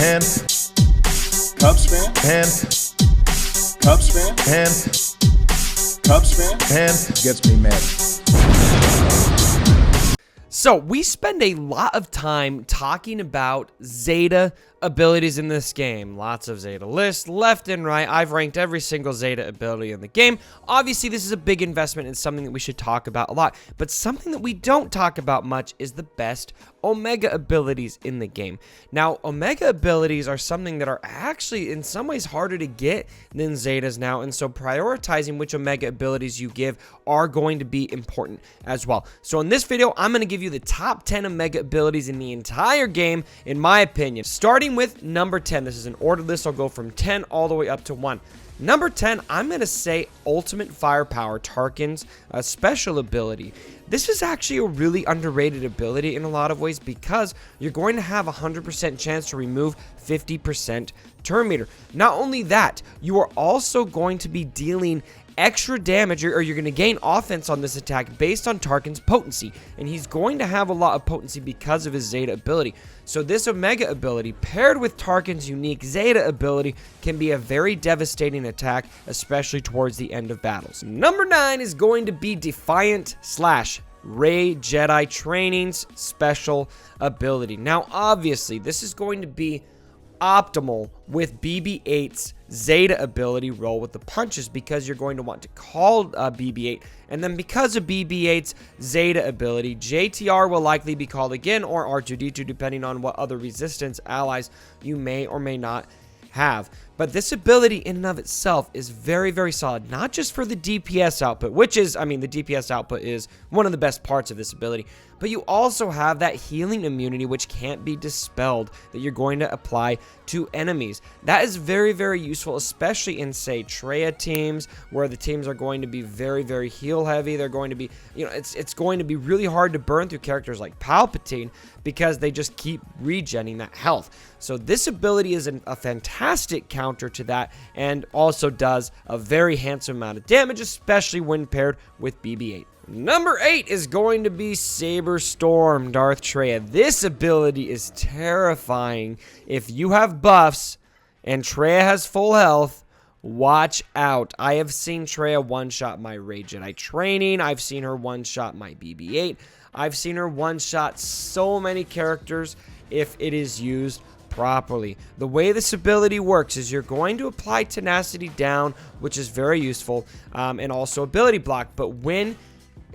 And Cubs fan? and Cubs fan? and Cubs fan? and gets me mad. So we spend a lot of time talking about Zeta abilities in this game. Lots of Zeta lists left and right. I've ranked every single Zeta ability in the game. Obviously, this is a big investment and something that we should talk about a lot. But something that we don't talk about much is the best Omega abilities in the game. Now, Omega abilities are something that are actually in some ways harder to get than Zetas now. And so prioritizing which Omega abilities you give are going to be important as well. So in this video, I'm going to give you the top 10 Omega abilities in the entire game, in my opinion. Starting with number 10. This is an ordered list. I'll go from 10 all the way up to 1. Number 10, I'm going to say Ultimate Firepower, Tarkin's special ability. This is actually a really underrated ability in a lot of ways because you're going to have a 100% chance to remove 50% turn meter. Not only that, you are also going to be dealing extra damage, or you're going to gain offense on this attack based on Tarkin's potency, and he's going to have a lot of potency because of his Zeta ability. So this Omega ability paired with Tarkin's unique Zeta ability can be a very devastating attack, especially towards the end of battles. Number 9 is going to be Defiant / Rey Jedi Training's special ability. Now obviously this is going to be optimal with BB-8's Zeta ability, roll with the punches, because you're going to want to call BB-8, and then because of BB-8's Zeta ability, JTR will likely be called again, or R2-D2, depending on what other resistance allies you may or may not have. But this ability in and of itself is very, very solid, not just for the DPS output, which is, I mean, the DPS output is one of the best parts of this ability, but you also have that healing immunity, which can't be dispelled, that you're going to apply to enemies. That is very, very useful, especially in, say, Traya teams, where the teams are going to be very, very heal heavy. They're going to be, you know, it's going to be really hard to burn through characters like Palpatine because they just keep regenning that health. So this ability is a fantastic counter to that, and also does a very handsome amount of damage, especially when paired with BB-8. Number 8 is going to be Saber Storm, Darth Traya. This ability is terrifying. If you have buffs and Traya has full health, watch out. I have seen Traya one-shot my Rey Jedi Training. I've seen her one-shot my BB-8. I've seen her one-shot so many characters if it is used properly. The way this ability works is you're going to apply tenacity down, which is very useful, and also ability block. But when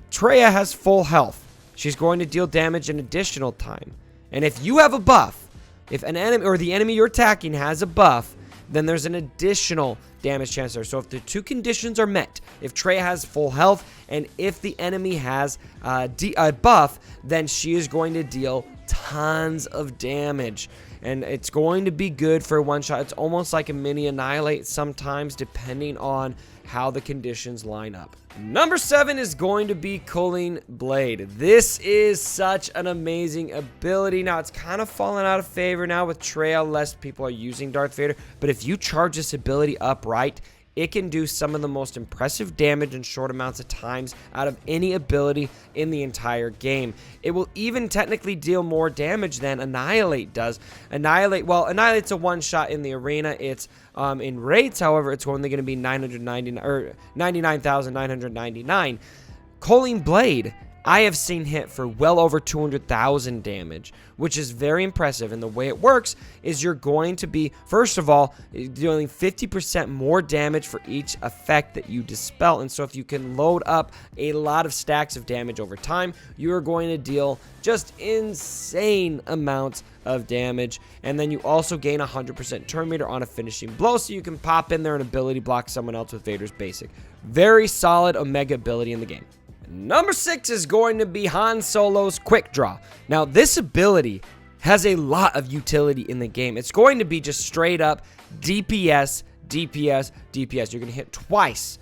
Traya has full health, she's going to deal damage an additional time. And if you have a buff, if an enemy or the enemy you're attacking has a buff, then there's an additional damage chance there. So if the two conditions are met, if Traya has full health and if the enemy has a buff, then she is going to deal tons of damage. And it's going to be good for one shot. It's almost like a mini Annihilate sometimes, depending on how the conditions line up. Number 7 is going to be Culling Blade. This is such an amazing ability. Now, it's kind of fallen out of favor now with Traya. Less people are using Darth Vader. But if you charge this ability up right, it can do some of the most impressive damage in short amounts of times out of any ability in the entire game. It will even technically deal more damage than Annihilate does. Annihilate's a one-shot in the arena. It's in rates, however, it's only going to be 99,999. Culling Blade, I have seen hit for well over 200,000 damage, which is very impressive. And the way it works is you're going to be, first of all, dealing 50% more damage for each effect that you dispel. And so if you can load up a lot of stacks of damage over time, you are going to deal just insane amounts of damage. And then you also gain 100% turn meter on a finishing blow, so you can pop in there and ability block someone else with Vader's basic. Very solid Omega ability in the game. Number 6 is going to be Han Solo's Quick Draw. Now, this ability has a lot of utility in the game. It's going to be just straight up DPS, DPS, DPS. You're going to hit twice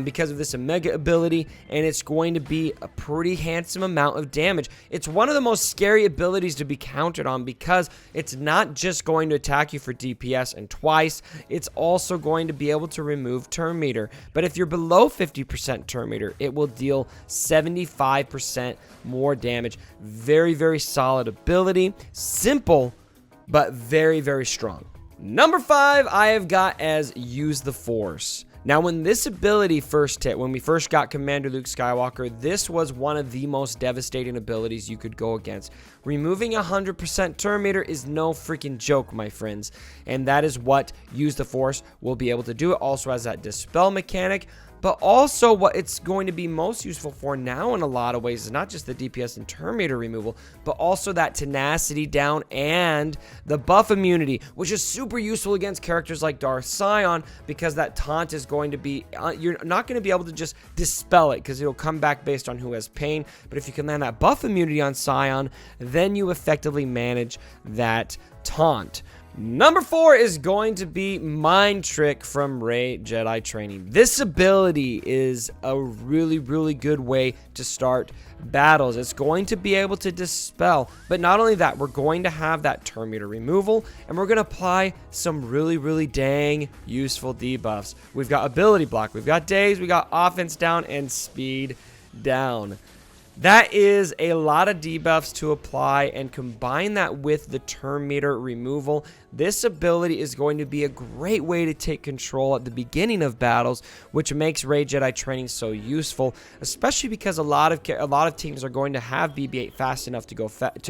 because of this Omega ability, and it's going to be a pretty handsome amount of damage. It's one of the most scary abilities to be countered on because it's not just going to attack you for DPS and twice, it's also going to be able to remove turn meter. But if you're below 50% turn meter, it will deal 75% more damage. Very, very solid ability. Simple, but very, very strong. Number 5, I have got as Use the Force. Now, when this ability first hit, when we first got Commander Luke Skywalker, this was one of the most devastating abilities you could go against. Removing 100% turn meter is no freaking joke, my friends, and that is what Use the Force will be able to do. It also has that dispel mechanic, but also what it's going to be most useful for now in a lot of ways is not just the DPS and turn meter removal, but also that tenacity down and the buff immunity, which is super useful against characters like Darth Sion, because that taunt is going to be, you're not going to be able to just dispel it because it'll come back based on who has pain. But if you can land that buff immunity on Sion, then you effectively manage that taunt. Number 4 is going to be Mind Trick from Rey Jedi Training. This ability is a really, really good way to start battles. It's going to be able to dispel, but not only that, we're going to have that turn meter removal, and we're going to apply some really, really dang useful debuffs. We've got ability block, we've got daze, we got offense down, and speed down. That is a lot of debuffs to apply, and combine that with the turn meter removal. This ability is going to be a great way to take control at the beginning of battles, which makes Rey Jedi Training so useful, especially because a lot of teams are going to have BB-8 fast enough to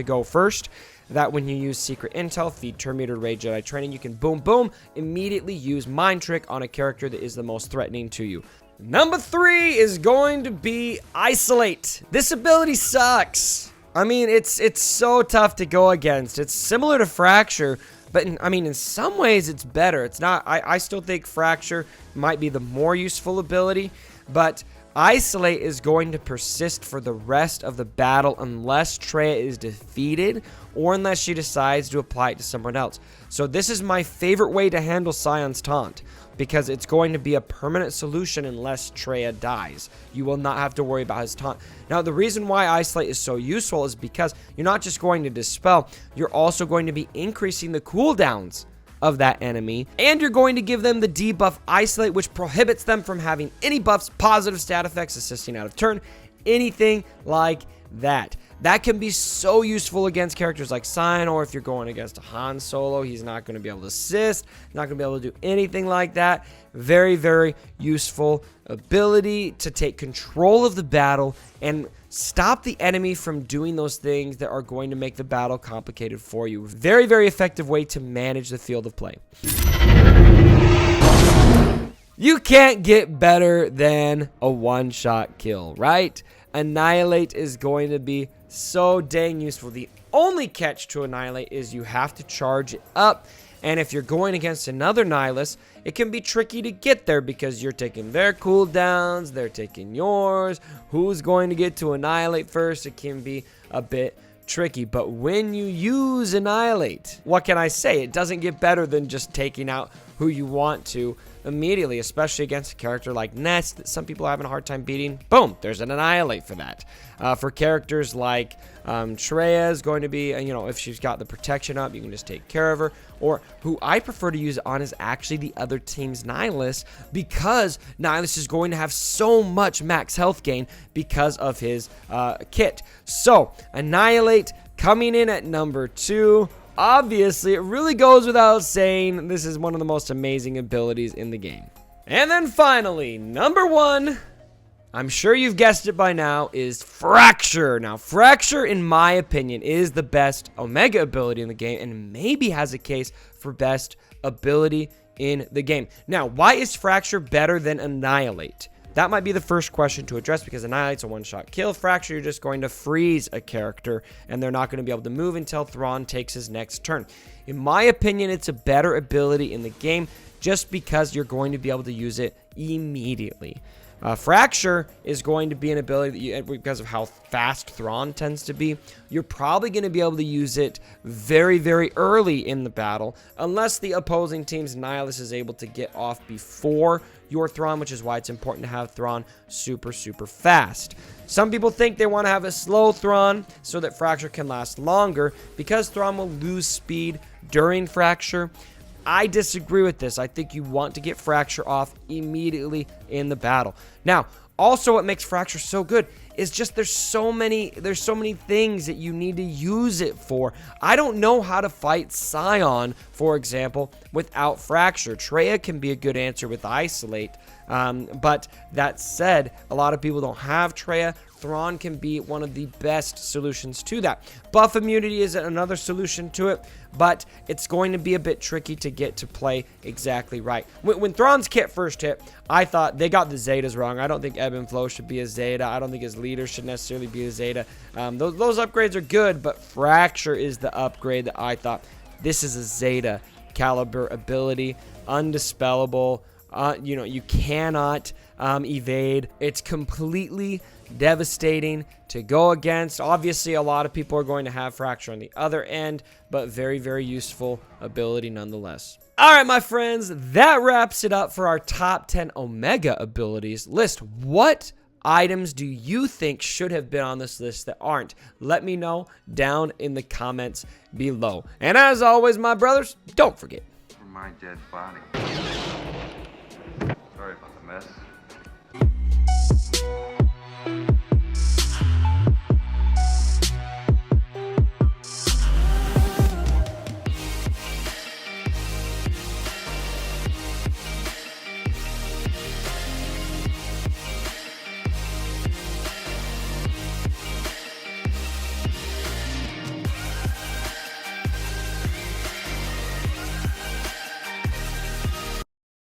go first. That when you use Secret Intel, feed turn meter Rey Jedi Training, you can boom, boom, immediately use Mind Trick on a character that is the most threatening to you. Number 3 is going to be Isolate. This ability sucks. I mean, it's so tough to go against. It's similar to Fracture, but in some ways it's better. It's not. I still think Fracture might be the more useful ability, but Isolate is going to persist for the rest of the battle unless Traya is defeated or unless she decides to apply it to someone else. So this is my favorite way to handle Sion's taunt, because it's going to be a permanent solution unless Traya dies. You will not have to worry about his taunt. Now, the reason why Isolate is so useful is because you're not just going to dispel, you're also going to be increasing the cooldowns of that enemy, and you're going to give them the debuff Isolate, which prohibits them from having any buffs, positive stat effects, assisting out of turn, anything like that. That can be so useful against characters like Sion, or if you're going against a Han Solo, he's not going to be able to assist, not going to be able to do anything like that. Very, very useful ability to take control of the battle and stop the enemy from doing those things that are going to make the battle complicated for you. Very, very effective way to manage the field of play. You can't get better than a one-shot kill, right? Annihilate is going to be so dang useful. The only catch to Annihilate is you have to charge it up, and if you're going against another Nihilus, it can be tricky to get there because you're taking their cooldowns, they're taking yours. Who's going to get to Annihilate first? It can be a bit tricky, but when you use Annihilate, what can I say? It doesn't get better than just taking out who you want to immediately, especially against a character like Ness that some people are having a hard time beating. Boom, there's an Annihilate for that. For characters like Traya is going to be, if she's got the protection up, you can just take care of her. Or who I prefer to use it on is actually the other team's Nihilus, because Nihilus is going to have so much max health gain because of his kit. So, Annihilate coming in at number 2. Obviously, it really goes without saying, this is one of the most amazing abilities in the game. And then finally, number 1, I'm sure you've guessed it by now, is Fracture. Now, Fracture, in my opinion, is the best Omega ability in the game, and maybe has a case for best ability in the game. Now, why is Fracture better than Annihilate? That might be the first question to address, because Annihilate's a one-shot kill. Fracture, you're just going to freeze a character, and they're not going to be able to move until Thrawn takes his next turn. In my opinion, it's a better ability in the game, just because you're going to be able to use it immediately. Fracture is going to be an ability that because of how fast Thrawn tends to be, you're probably going to be able to use it very, very early in the battle, unless the opposing team's Nihilus is able to get off before your Thrawn, which is why it's important to have Thrawn super, super fast. Some people think they want to have a slow Thrawn so that Fracture can last longer, because Thrawn will lose speed during Fracture. I disagree with this. I think you want to get Fracture off immediately in the battle. Now, also what makes Fracture so good is just there's so many things that you need to use it for. I don't know how to fight Scion, for example, without Fracture. Traya can be a good answer with Isolate, but that said, a lot of people don't have Traya. Thrawn can be one of the best solutions to that. Buff immunity is another solution to it, but it's going to be a bit tricky to get to play exactly right. When Thrawn's kit first hit, I thought they got the Zetas wrong. I don't think Ebb and Flow should be a Zeta. I don't think his leader should necessarily be a Zeta. Those upgrades are good, but Fracture is the upgrade that I thought. This is a Zeta caliber ability, undispellable. You cannot evade. It's completely devastating to go against. Obviously, a lot of people are going to have Fracture on the other end, but very, very useful ability nonetheless. All right, my friends, that wraps it up for our top 10 Omega abilities list. What items do you think should have been on this list that aren't? Let me know down in the comments below. And as always, my brothers, don't forget. For my dead body. Sorry about the mess.